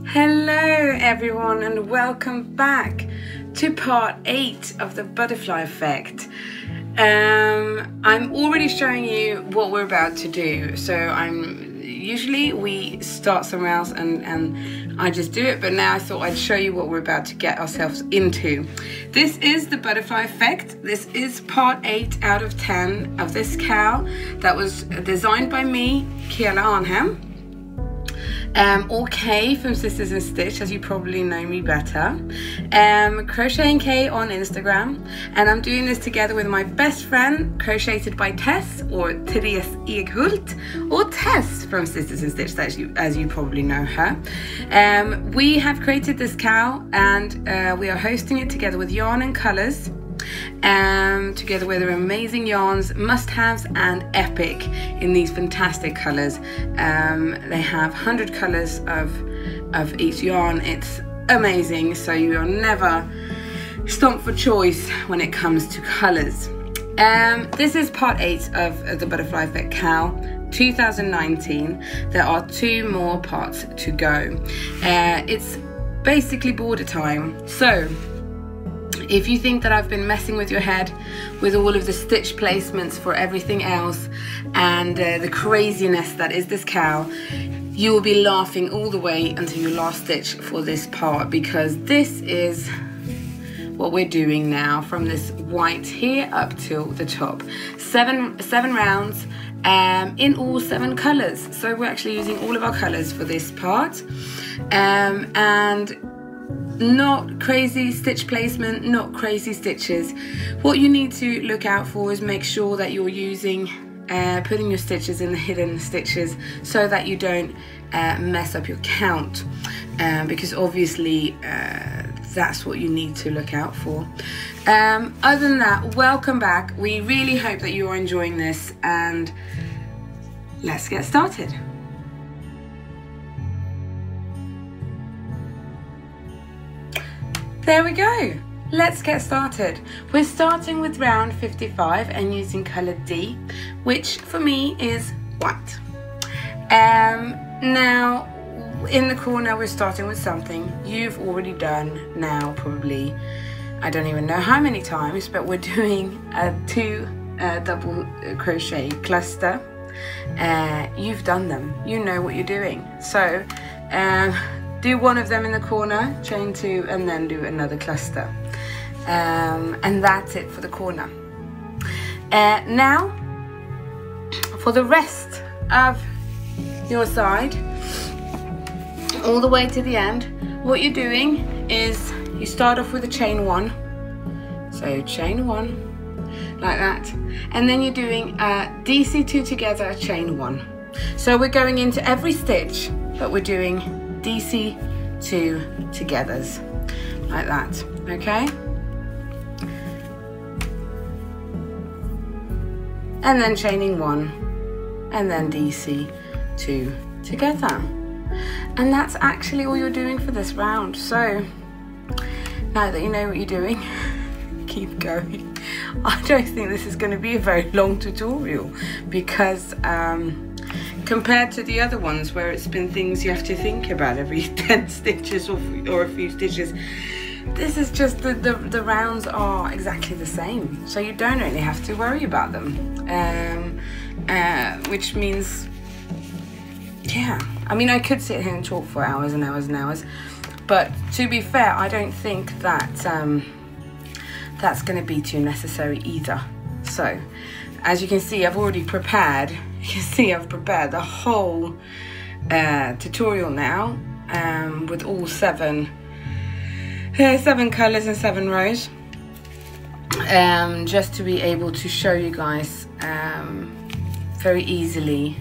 Hello everyone and welcome back to part 8 of the butterfly effect. I'm already showing you what we're about to do. So usually we start somewhere else and I just do it, but now I thought I'd show you what we're about to get ourselves into. This is the butterfly effect. This is part 8 out of 10 of this cowl that was designed by me, Kela Ahnhem. Or Kay from SistersInStitch, as you probably know me better. Crochet and Kay on Instagram, and I'm doing this together with my best friend, Crocheted by Tess, or Therese Eghult, or Tess from SistersInStitch, as you probably know her. We have created this cowl, and we are hosting it together with Yarn and Colours. Together with their amazing yarns, must-haves and epic in these fantastic colours. They have 100 colours of each yarn. It's amazing, so you are never stumped for choice when it comes to colours. This is part 8 of the butterfly effect cowl 2019. There are 2 more parts to go. It's basically border time, so if you think that I've been messing with your head with all of the stitch placements for everything else and the craziness that is this cowl, you will be laughing all the way until your last stitch for this part, because this is what we're doing now from this white here up till the top. Seven rounds in all 7 colours. So we're actually using all of our colours for this part. And not crazy stitch placement, not crazy stitches. What you need to look out for is make sure that you're using putting your stitches in the hidden stitches so that you don't mess up your count, because obviously that's what you need to look out for. Other than that, welcome back. We really hope that you are enjoying this, and let's get started. There we go. Let's get started. We're starting with round 55 and using colour D, which for me is white. Now in the corner we're starting with something you've already done now, probably I don't even know how many times, but we're doing a 2 double crochet cluster. You've done them, you know what you're doing. So do one of them in the corner, chain 2, and then do another cluster. And that's it for the corner. Now, for the rest of your side, all the way to the end, what you're doing is you start off with a chain 1. So chain 1, like that. And then you're doing a DC2 together, chain 1. So we're going into every stitch, but we're doing DC2 togethers, like that, okay? And then chaining 1, and then DC2 together. And that's actually all you're doing for this round. So now that you know what you're doing, keep going. I don't think this is going to be a very long tutorial, because compared to the other ones where it's been things you have to think about every 10 stitches or a few stitches, this is just the rounds are exactly the same, so you don't really have to worry about them, which means, yeah, I mean, I could sit here and talk for hours and hours and hours, but to be fair, I don't think that that's going to be too necessary either. So as you can see, I've already prepared. You can see I've prepared the whole tutorial now, with all 7 colours and 7 rows, just to be able to show you guys very easily.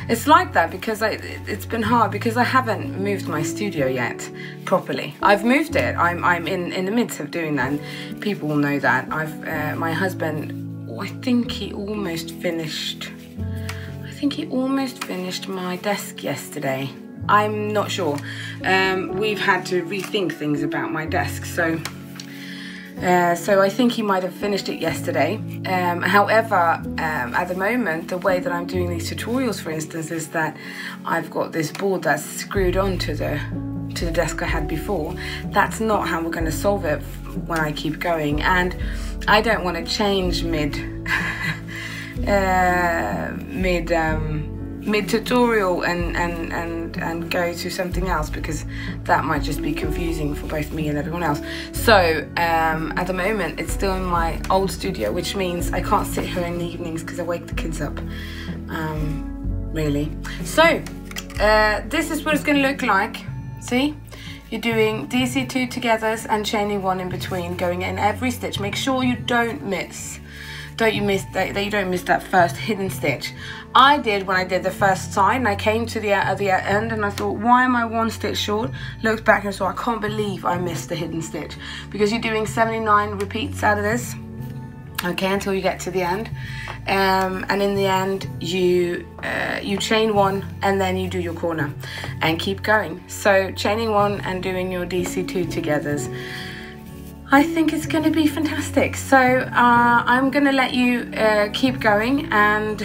It's like that because it's been hard because I haven't moved my studio yet properly. I've moved it. I'm in the midst of doing that, and people will know that. My husband, I think he almost finished my desk yesterday. I'm not sure. We've had to rethink things about my desk, so So I think he might have finished it yesterday. However, at the moment, the way that I'm doing these tutorials, for instance, is that I've got this board that's screwed onto the desk I had before. That's not how we're going to solve it when I keep going, and I don't want to change mid tutorial and go to something else, because that might just be confusing for both me and everyone else. So at the moment it's still in my old studio, which means I can't sit here in the evenings because I wake the kids up, really. So this is what it's going to look like. See, you're doing DC2 togethers and chaining 1 in between, going in every stitch. Make sure you don't miss that you don't miss that first hidden stitch. I did when I did the first side, and I came to the end and I thought, why am I 1 stitch short? Looked back and saw, I can't believe I missed the hidden stitch, because you're doing 79 repeats out of this, okay, until you get to the end. And in the end you chain 1 and then you do your corner and keep going. So chaining 1 and doing your DC2 togethers, I think it's going to be fantastic. So I'm going to let you keep going, and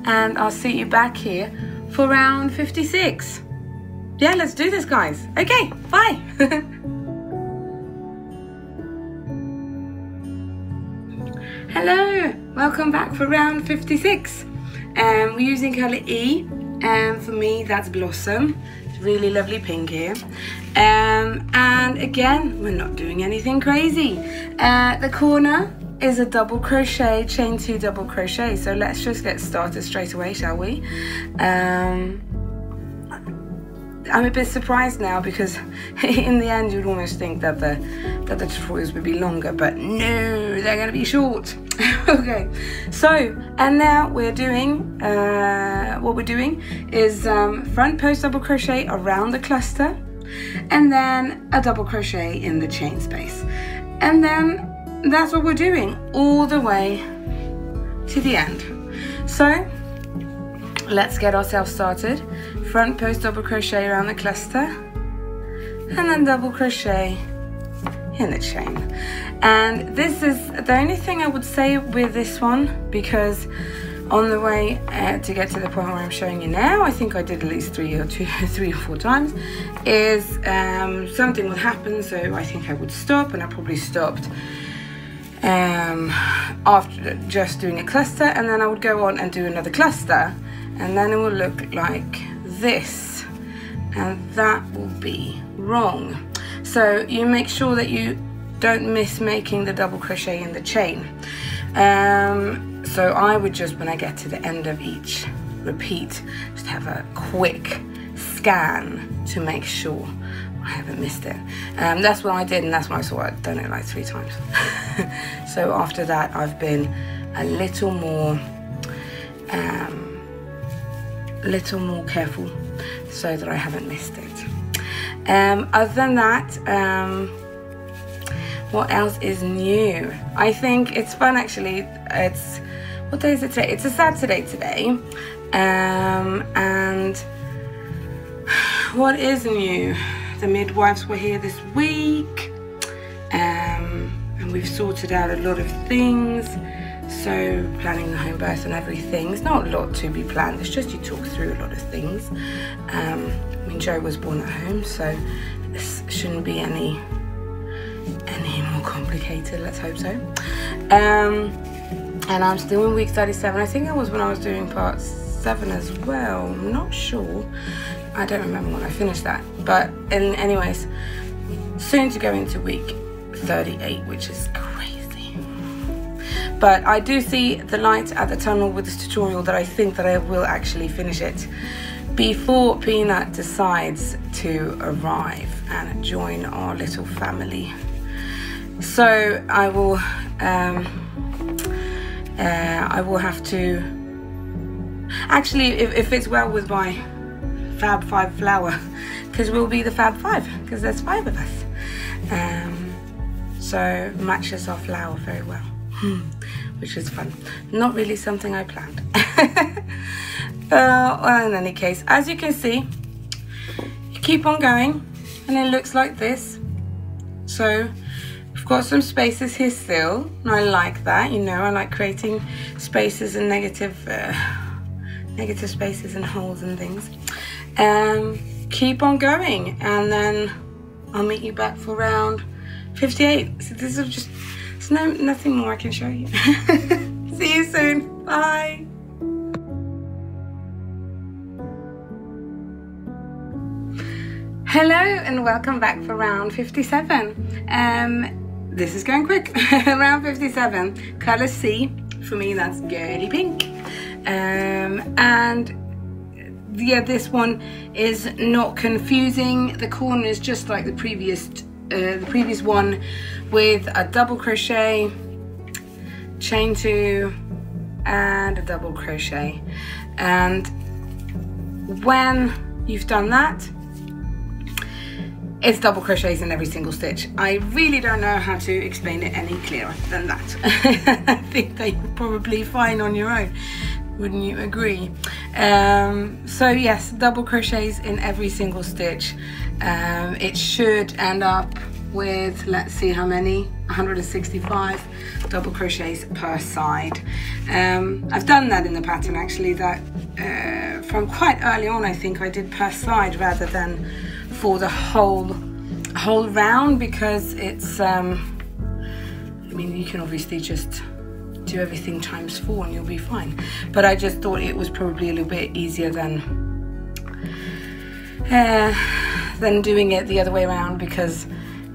and I'll see you back here for round 56. Yeah, let's do this, guys. Okay, bye. Hello, welcome back for round 56. We're using colour E, and for me that's Blossom. It's really lovely pink here. And again, we're not doing anything crazy. The corner is a double crochet, chain 2 double crochet. So let's just get started straight away, shall we? I'm a bit surprised now, because in the end you'd almost think that the tutorials would be longer, but no, they're going to be short. Okay, so and now we're doing what we're doing is front post double crochet around the cluster, and then a double crochet in the chain space, and then that's what we're doing all the way to the end. So let's get ourselves started. Front post double crochet around the cluster, and then double crochet in the chain. And this is the only thing I would say with this one, because on the way to get to the point where I'm showing you now, I think I did at least 3 or 4 times, is something would happen, so I think I would stop, and I probably stopped after just doing a cluster, and then I would go on and do another cluster, and then it will look like this, and that will be wrong. So you make sure that you don't miss making the double crochet in the chain. So I would just, when I get to the end of each repeat, just have a quick scan to make sure I haven't missed it. That's what I did, and that's why I saw I'd done it like 3 times. So after that I've been a little more careful, so that I haven't missed it. Other than that, what else is new? I think it's fun, actually. It's, what day is it today? It's a Saturday today. And what is new? The midwives were here this week, and we've sorted out a lot of things. So planning the home birth and everything, it's not a lot to be planned, it's just you talk through a lot of things. I mean, Joe was born at home, so this shouldn't be any more complicated, let's hope so. And I'm still in week 37. I think that was when I was doing part 7 as well, I'm not sure. I don't remember when I finished that, but anyways, soon to go into week 38, which is crazy. But I do see the light at the tunnel with this tutorial, that I think that I will actually finish it before Peanut decides to arrive and join our little family. So I will have to, actually, if it's well with my Fab 5 flower, because we'll be the Fab 5, because there's 5 of us. So matches our flower very well. Which is fun. Not really something I planned. Well, in any case, as you can see, you keep on going, and it looks like this. So got some spaces here still, and I like that, you know, I like creating spaces and negative spaces and holes and things. Keep on going, and then I'll meet you back for round 58. So this is just, there's nothing more I can show you. See you soon, bye. Hello and welcome back for round 57. This is going quick. Round 57, color C. For me, that's girly pink. And yeah, this one is not confusing. The corner is just like the previous one, with a double crochet, chain 2, and a double crochet. And when you've done that, it's double crochets in every single stitch. I really don't know how to explain it any clearer than that. I think that you're probably fine on your own, wouldn't you agree? So yes, double crochets in every single stitch. It should end up with, let's see how many, 165 double crochets per side. I've done that in the pattern actually, that from quite early on I think I did per side rather than for the whole round, because it's I mean, you can obviously just do everything times 4 and you'll be fine, but I just thought it was probably a little bit easier than doing it the other way around, because,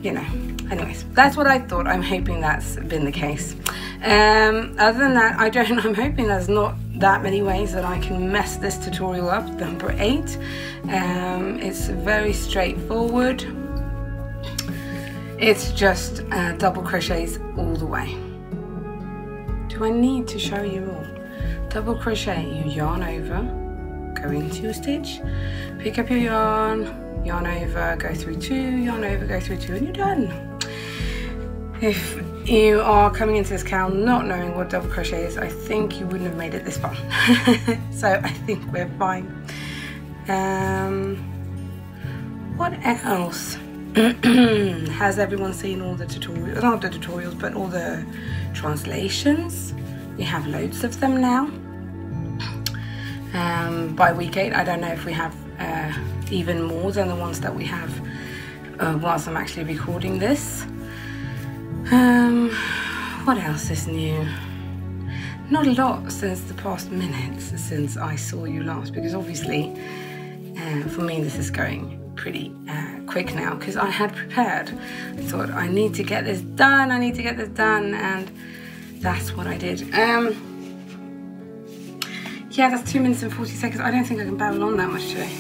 you know, anyways, that's what I thought. I'm hoping that's been the case. Other than that, I'm hoping there's not that many ways that I can mess this tutorial up. Number 8, it's very straightforward. It's just double crochets all the way. Do I need to show you all? Double crochet, you yarn over, go into your stitch, pick up your yarn over, go through 2, yarn over, go through 2, and you're done. If you are coming into this cowl not knowing what double crochet is, I think you wouldn't have made it this far. So I think we're fine. What else? Has everyone seen all the tutorials? Not the tutorials, but all the translations. We have loads of them now. By week 8, I don't know if we have even more than the ones that we have whilst I'm actually recording this. What else is new? Not a lot since the past minutes since I saw you last, because obviously for me this is going pretty quick now, because I had prepared. I thought I need to get this done, and that's what I did. Yeah, that's 2 minutes and 40 seconds. I don't think I can babble on that much today.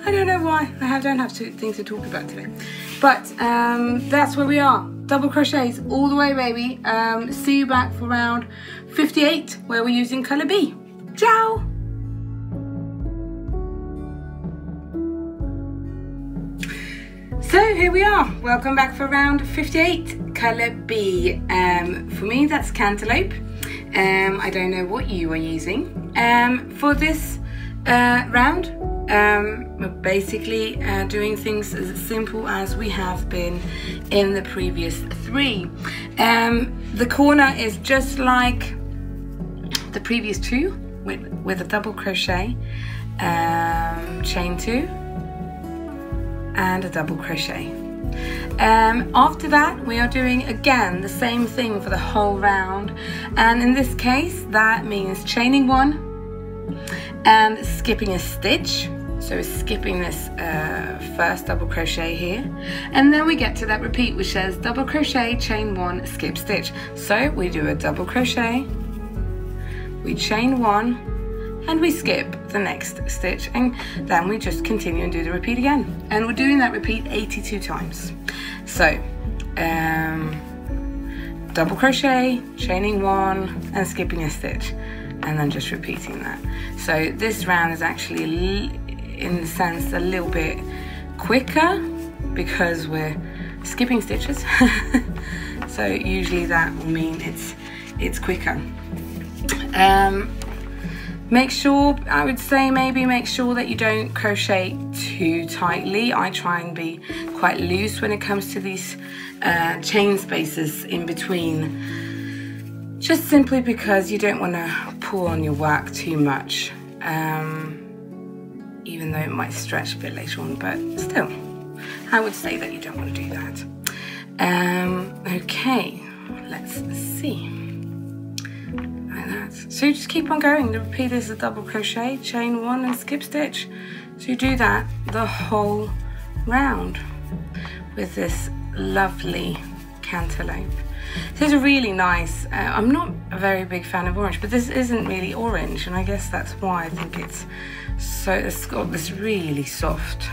I don't know why. I don't have things to talk about today. But that's where we are. Double crochets all the way, baby. See you back for round 58, where we're using colour B. Ciao! So here we are. Welcome back for round 58, colour B. For me, that's cantaloupe. I don't know what you are using. For this round, we're basically doing things as simple as we have been in the previous 3. The corner is just like the previous 2 with a double crochet, chain 2, and a double crochet. After that, we are doing again the same thing for the whole round, and in this case that means chaining 1 and skipping a stitch. So we're skipping this first double crochet here, and then we get to that repeat which says double crochet, chain 1, skip stitch. So we do a double crochet, we chain 1, and we skip the next stitch, and then we just continue and do the repeat again, and we're doing that repeat 82 times. So double crochet, chaining 1, and skipping a stitch, and then just repeating that. So this round is actually in the sense a little bit quicker because we're skipping stitches. So usually that will mean it's quicker. Make sure, I would say maybe make sure that you don't crochet too tightly. I try and be quite loose when it comes to these chain spaces in between, just simply because you don't want to pull on your work too much, even though it might stretch a bit later on, but still, I would say that you don't want to do that. Okay, let's see. So you just keep on going. The repeat is a double crochet, chain 1 and skip stitch. So you do that the whole round with this lovely cantaloupe. This is really nice. I'm not a very big fan of orange, but this isn't really orange, and I guess that's why I think it's got this really soft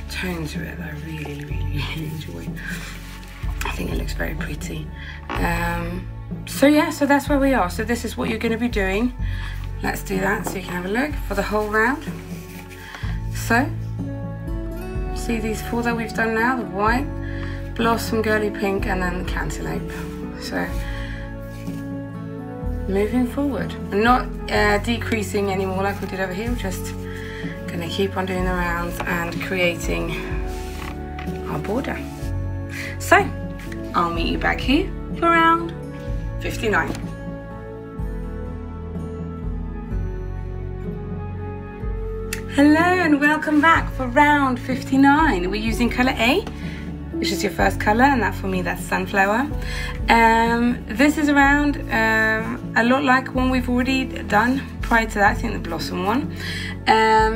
tone to it that I really enjoy. I think it looks very pretty. So yeah, so that's where we are. So this is what you're going to be doing. Let's do that so you can have a look for the whole round. So, see these 4 that we've done now, the white, blossom, girly pink, and then the cantaloupe. So, moving forward. I'm not decreasing anymore like we did over here, we're just going to keep on doing the rounds and creating our border. So, I'll meet you back here for round 59. Hello and welcome back for round 59. We're using colour A, which is your first colour, and that for me that's sunflower. This is a round a lot like one we've already done prior to that, I think the blossom one.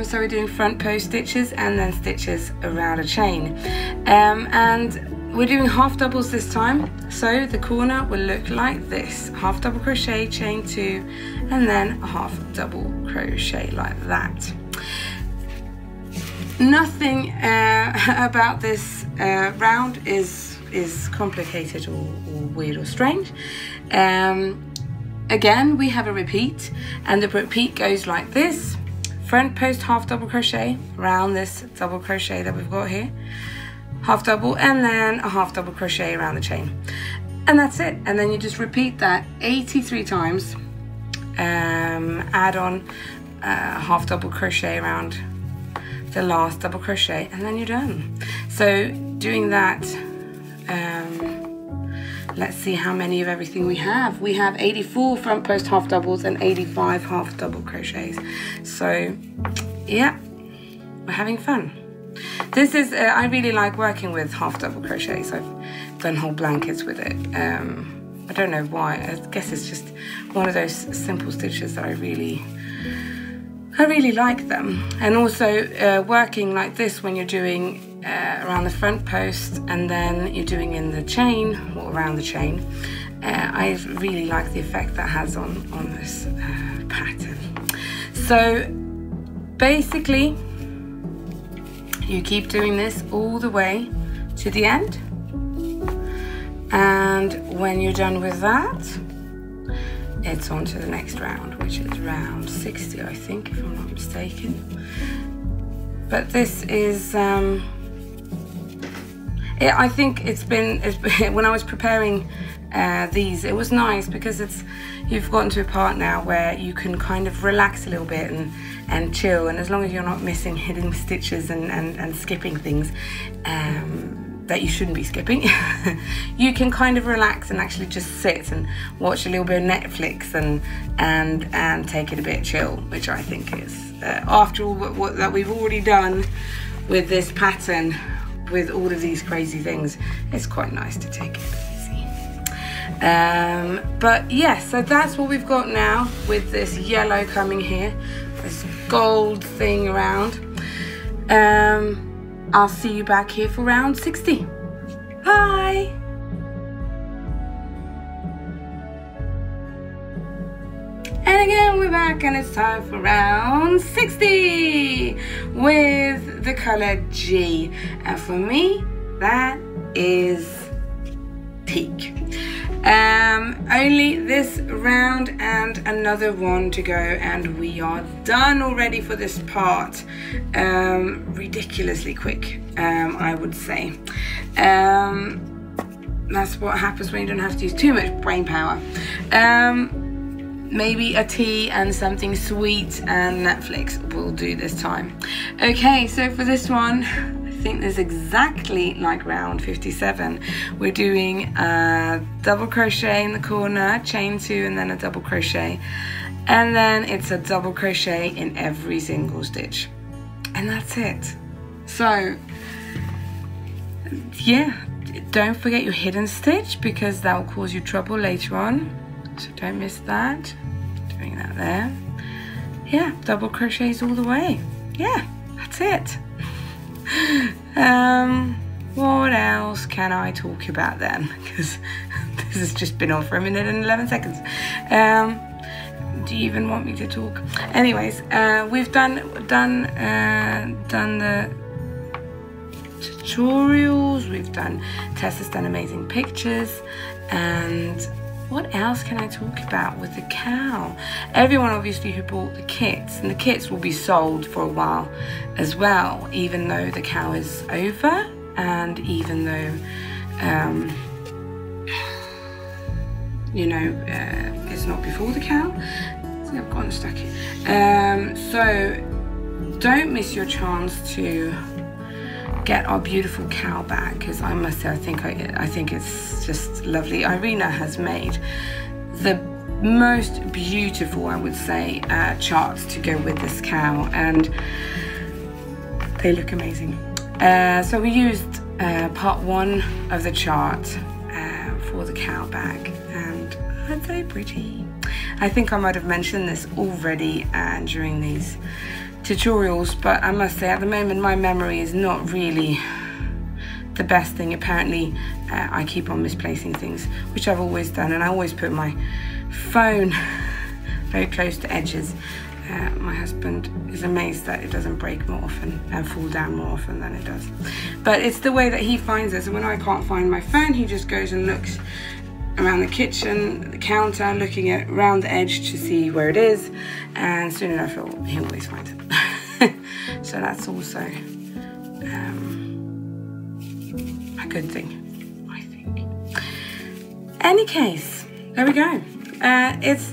So we're doing front post stitches and then stitches around a chain. And we're doing half doubles this time, so the corner will look like this: half double crochet, chain 2, and then a half double crochet like that. Nothing about this round is complicated or weird or strange. Again, we have a repeat, and the repeat goes like this: front post half double crochet around this double crochet that we've got here, half double, and then a half double crochet around the chain, and that's it. And then you just repeat that 83 times, add on half double crochet around the last double crochet, and then you're done. So doing that, let's see how many of everything we have. We have 84 front post half doubles and 85 half double crochets. So yeah, we're having fun. This is, I really like working with half double crochets. I've done whole blankets with it. I don't know why, I guess it's just one of those simple stitches that I really like them. And also working like this when you're doing around the front post and then you're doing in the chain or around the chain, I really like the effect that has on this pattern. So basically, you keep doing this all the way to the end, and when you're done with that, it's on to the next round, which is round 60, I think, if I'm not mistaken. But this is, I think it's been when I was preparing these, it was nice because you've gotten to a part now where you can kind of relax a little bit and chill, and as long as you're not missing hidden stitches and skipping things that you shouldn't be skipping, you can kind of relax and actually just sit and watch a little bit of Netflix and take it a bit chill, which I think is, after all what that we've already done with this pattern, with all of these crazy things, it's quite nice to take it easy. But yeah, so that's what we've got now with this yellow coming here, this gold thing around. I'll see you back here for round 60. Bye! And again, we're back and it's time for round 60 with the color G. And for me, that is teak. Only this round and another one to go, and we are done already for this part. Ridiculously quick, I would say. That's what happens when you don't have to use too much brain power. maybe a tea and something sweet and Netflix will do this time. Okay, so for this one, I think this is exactly like round 57. We're doing a double crochet in the corner, chain 2 and then a double crochet, and then it's a double crochet in every single stitch, and that's it. So yeah, don't forget your hidden stitch because that will cause you trouble later on, so don't miss that. Doing that there. Yeah, double crochets all the way. Yeah, that's it. What else can I talk about then? Because this has just been on for a minute and 11 seconds. Do you even want me to talk? Anyways, we've done the tutorials. We've done, Tess has done amazing pictures, and what else can I talk about with the cow? Everyone obviously who bought the kits, and the kits will be sold for a while as well, even though the cow is over, and even though you know, it's not before the cow. See, I've gotten stuck here. So don't miss your chance to get our beautiful cow back, because I must say, I think it's just lovely. Irina has made the most beautiful, I would say, charts to go with this cow, and they look amazing. So we used part 1 of the chart for the cow bag, and it's so pretty. I think I might have mentioned this already during these tutorials, but I must say at the moment my memory is not really the best thing. Apparently I keep on misplacing things, which I've always done, and I always put my phone very close to edges. My husband is amazed that it doesn't break more often and fall down more often than it does, but it's the way that he finds it. So when I can't find my phone, he just goes and looks around the kitchen, the counter, looking at around the edge to see where it is, and soon enough he always finds it. So that's also a good thing, I think. Any case, there we go. It's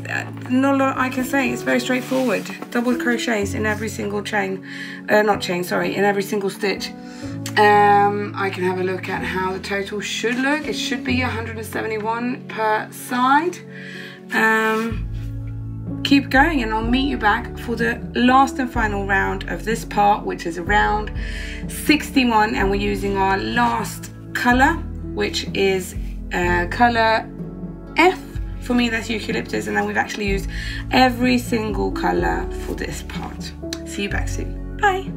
not a lot I can say. It's very straightforward. Double crochets in every single in every single stitch. I can have a look at how the total should look. It should be 171 per side. Keep going, and I'll meet you back for the last and final round of this part, which is round 61, and we're using our last colour, which is colour F. For me, that's eucalyptus, and then we've actually used every single colour for this part. See you back soon. Bye.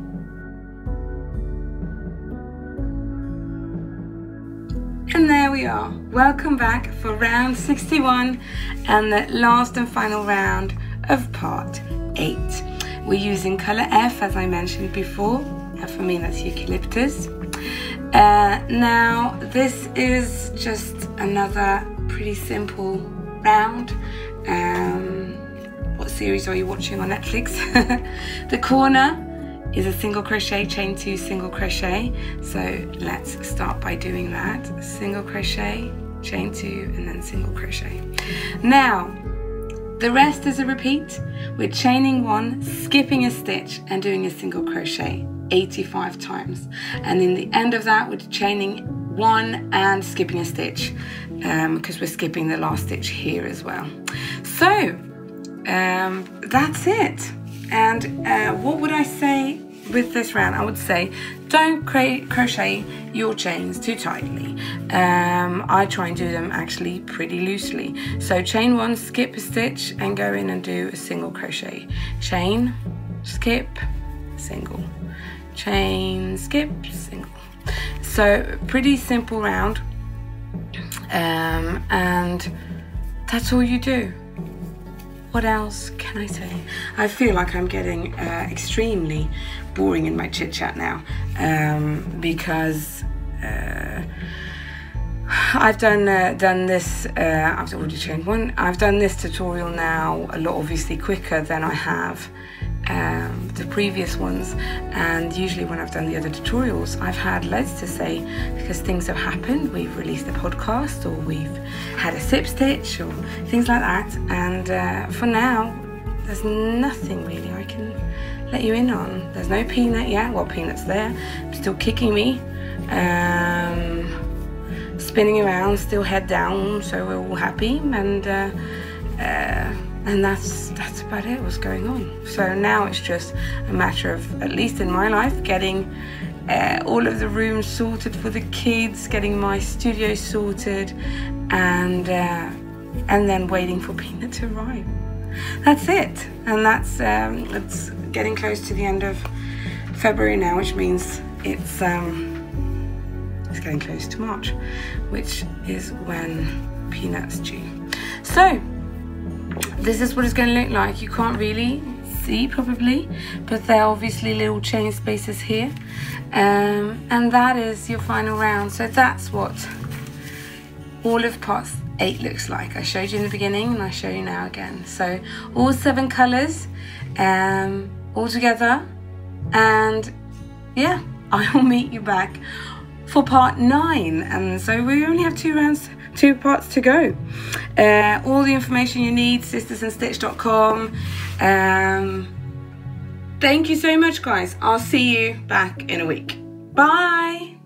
And there we are. Welcome back for round 61 and the last and final round of part 8. We're using colour F, as I mentioned before. For me, that's eucalyptus. Now, this is just another pretty simple round. What series are you watching on Netflix? The corner is a single crochet, chain 2, single crochet. So let's start by doing that. Single crochet, chain 2, and then single crochet. Now, the rest is a repeat. We're chaining 1, skipping a stitch, and doing a single crochet 85 times. And in the end of that, we're chaining 1 and skipping a stitch, because we're skipping the last stitch here as well. So that's it. And what would I say with this round? I would say don't crochet your chains too tightly. I try and do them actually pretty loosely. So chain 1, skip a stitch, and go in and do a single crochet. Chain, skip, single. Chain, skip, single. So pretty simple round, and that's all you do. What else can I say? I feel like I'm getting extremely boring in my chit chat now, because I've done this. I've already chained 1. I've done this tutorial now a lot, obviously quicker than I have the previous ones, and usually when I've done the other tutorials I've had loads to say because things have happened. We've released a podcast, or we've had a sip stitch, or things like that, and for now there's nothing really I can let you in on. There's no Peanut yet. Well, Peanut's there, still kicking me, spinning around, still head down, so we're all happy, and that's about it, what's going on. So now it's just a matter of, at least in my life, getting all of the rooms sorted for the kids, getting my studio sorted, and then waiting for Peanut to arrive. That's it, and that's it's getting close to the end of February now, which means it's getting close to March, which is when Peanut's due. So this is what it's going to look like. You can't really see probably, but there are obviously little chain spaces here, and that is your final round. So that's what all of part 8 looks like. I showed you in the beginning and I show you now again. So all 7 colours all together, and yeah, I will meet you back for part 9, and so we only have 2 parts to go. All the information you need, SistersInStitch.com. Thank you so much, guys. I'll see you back in a week. Bye.